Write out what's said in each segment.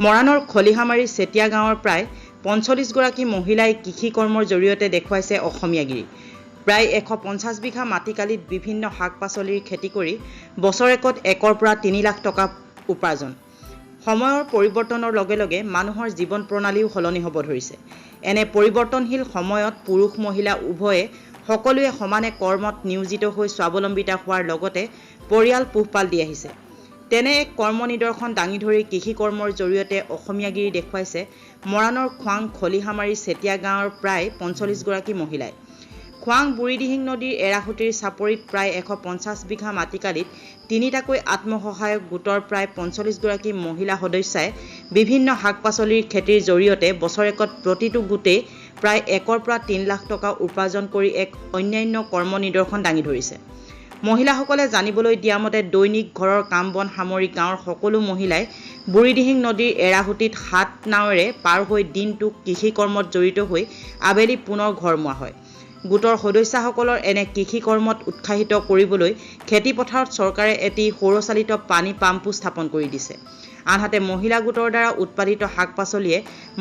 মৰাণৰ খলিহামাৰী চেতিয়া গাঁৱৰ প্ৰায় ৪৫গৰাকী মহিলাই কৃষি কৰ্মৰ জৰিয়তে দেখুৱাইছে অসমীয়াগিৰি। প্ৰায় ১৫০ বিঘা মাটিকালিত বিভিন্ন শাক পাচলিৰ খেতি কৰি বছৰেকত ১ৰ পৰা ৩ লাখ টকা উপাৰ্জন। সময়ৰ পৰিৱৰ্তনৰ লগে লগে মানুহৰ জীৱন প্ৰণালীও সলনি হ'ব ধৰিছে। এনে পৰিৱৰ্তনশীল সময়ত পুৰুষ মহিলা উভয়ে সকলোৱে সমানে কৰ্মত নিয়োজিত হৈ স্বাৱলম্বিতা হোৱাৰ লগতে পৰিয়াল পোহপাল দি আহিছে। তেনে এক কৰ্ম নিদৰ্শন দাঙি ধৰি কৃষি কৰ্মৰ জৰিয়তে অসমীয়াগিৰি দেখুৱাইছে মৰাণৰ খোৱাং খলিহামাৰী চেতিয়া গাঁৱৰ প্ৰায় ৪৫গৰাকী মহিলাই। খোৱাং বুঢ়ীদিহিং নদীৰ এৰাসুতিৰ চাপৰিত প্ৰায় ১৫০ বিঘা মাটিকালিত তিনিটাকৈ আত্মসহায়ক গোটৰ প্ৰায় ৪৫গৰাকী মহিলা সদস্যাই বিভিন্ন শাক পাচলিৰ খেতিৰ জৰিয়তে বছৰেকত প্ৰতিটো গোটেই প্ৰায় ১ৰ পৰা ৩ লাখ টকা উপাৰ্জন কৰি এক অন্যান্য কৰ্ম নিদৰ্শন দাঙি ধৰিছে। মহিলাসকলে জানিবলৈ দিয়া মতে দৈনিক ঘৰৰ কাম বন সামৰি গাঁৱৰ সকলো মহিলাই বুঢ়ীদিহিং নদীৰ এৰাসুতিত হাত নাৱেৰে পাৰ হৈ দিনটো কৃষি কৰ্মত জড়িত হৈ আবেলি পুনৰ ঘৰমুৱা হয়। গোটৰ সদস্যাসকলৰ এনে কৃষি কৰ্মত উৎসাহিত কৰিবলৈ খেতিপথাৰত চৰকাৰে এটি সৌৰচালিত পানী পাম্পো স্থাপন কৰি দিছে। আনহাতে মহিলা গোটৰ দ্বাৰা উৎপাদিত শাক পাচলিয়ে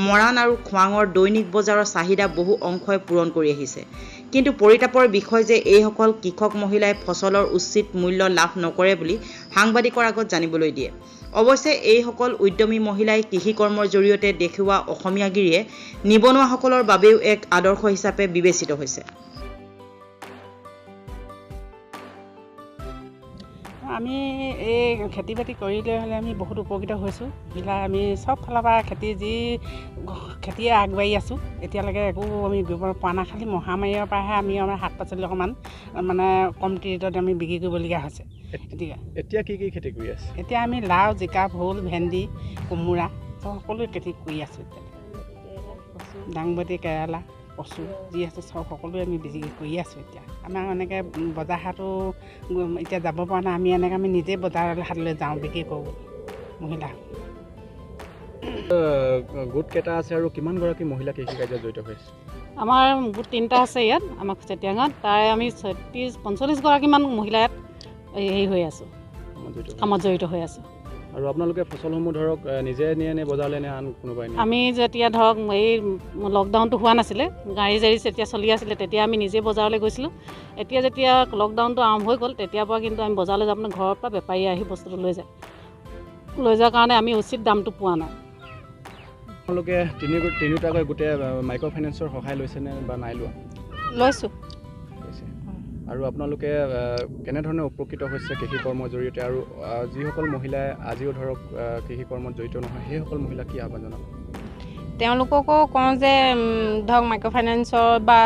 মৰাণ আৰু খোৱাঙৰ দৈনিক বজাৰৰ চাহিদা বহু অংশই পূৰণ কৰি আহিছে। কিন্তু পৰিতাপৰ বিষয় যে এইসকল কৃষক মহিলাই ফচলৰ উচিত মূল্য লাভ নকৰে বুলি সাংবাদিকৰ আগত জানিবলৈ দিয়ে। অৱশ্যে এইসকল উদ্যমী মহিলাই কৃষি কৰ্মৰ জৰিয়তে দেখুওৱা অসমীয়াগিৰিয়ে নিবনুৱাসকলৰ বাবেও এক আদৰ্শ হিচাপে বিবেচিত হৈছে। আমি এই খেতি বাতি কৰিলে হ'লে আমি বহুত উপকৃত হৈছোঁ। আমি চব ফালৰ পৰা খেতিয়ে আগবাঢ়ি আছোঁ। এতিয়ালৈকে একো আমি ব্যৱহাৰ পোৱা নাই। খালি মহামাৰীৰ পৰাহে আমি আমাৰ শাক পাচলি অকণমান মানে কমটি ৰেটত আমি বিক্ৰী কৰিবলগীয়া হৈছে। এতিয়া কি কি খেতি কৰি আছে? এতিয়া আমি লাও, জিকা, ভোল, ভেন্দি, কোমোৰা সকলো খেতি কৰি আছোঁ। এতিয়া দাংবডি, কেৰেলা, কচু যি আছে চব সকলোৱে আমি বিক্ৰী কৰি আছোঁ। এতিয়া আমাৰ এনেকৈ বজাৰ হাটো এতিয়া যাব পৰা নাই। আমি নিজে বজাৰ হাটলৈ যাওঁ, বিক্ৰী কৰোঁ মহিলা। গোট কেইটা আছে আৰু কিমানগৰাকী মহিলা কৃষি কাৰ্যত জড়িত হৈ আছে? আমাৰ গোট 3টা আছে ইয়াত আমাৰ চেতিয়া গাঁৱত। তাৰে আমি 45গৰাকীমান মহিলা ইয়াত হেৰি হৈ আছোঁ, কামত জড়িত হৈ আছোঁ। আৰু আপোনালোকে ফচলসমূহ ধৰক নিজে নিয়ে নে বজাৰলৈ নে আন কোনোবাই নিয়ে? আমি যেতিয়া ধৰক এই লকডাউনটো হোৱা নাছিলে, গাড়ী যেতিয়া চলি আছিলে, তেতিয়া আমি নিজে বজাৰলৈ গৈছিলোঁ। এতিয়া যেতিয়া লকডাউনটো আৰম্ভ হৈ গ'ল, তেতিয়াৰ পৰা কিন্তু আমি বজাৰলৈ যাবলৈ ঘৰৰ পৰা বেপাৰী আহি বস্তুটো লৈ যোৱাৰ কাৰণে আমি উচিত দামটো পোৱা নাই। আপোনালোকে তিনিওটাকৈ গোটেই মাইক্ৰ' ফাইনেন্সৰ সহায় লৈছেনে বা নাই লোৱা? লৈছোঁ। আৰু আপোনালোকে কেনেধৰণে উপকৃত হৈছে কৃষি কৰ্মৰ জৰিয়তে? আৰু যিসকল মহিলাই আজিও ধৰক কৃষি কৰ্মত জড়িত নহয়, সেইসকল মহিলাক কি আহ্বান জনাব? তেওঁলোককো কওঁ যে ধৰক মাইক্ৰ' ফাইনেন্সৰ বা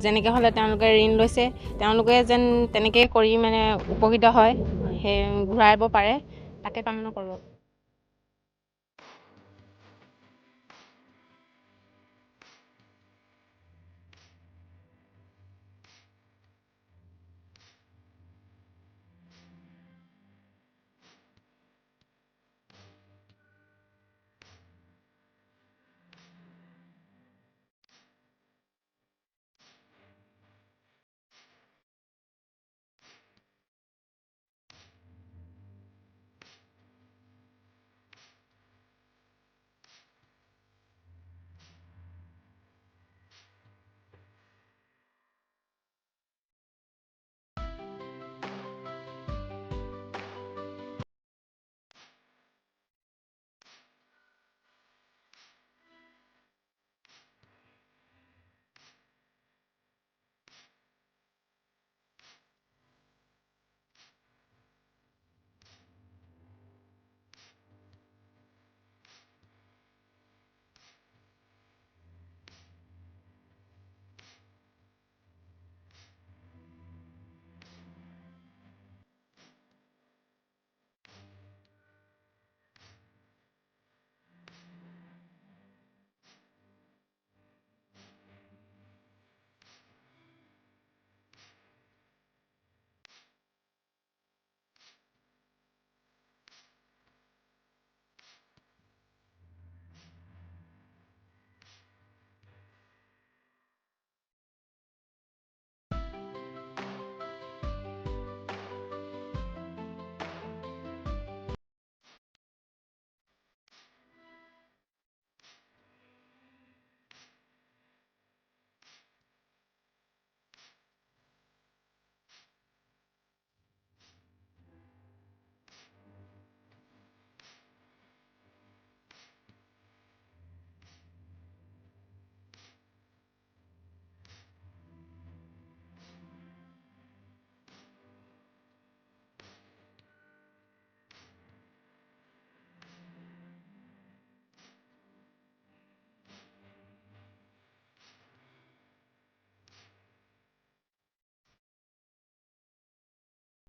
যেনেকৈ হ'লে তেওঁলোকে ঋণ লৈছে, তেওঁলোকে যেন তেনেকৈ কৰি মানে উপকৃত হয়, সেই ঘূৰাব পাৰে, তাকে কামনা কৰোঁ।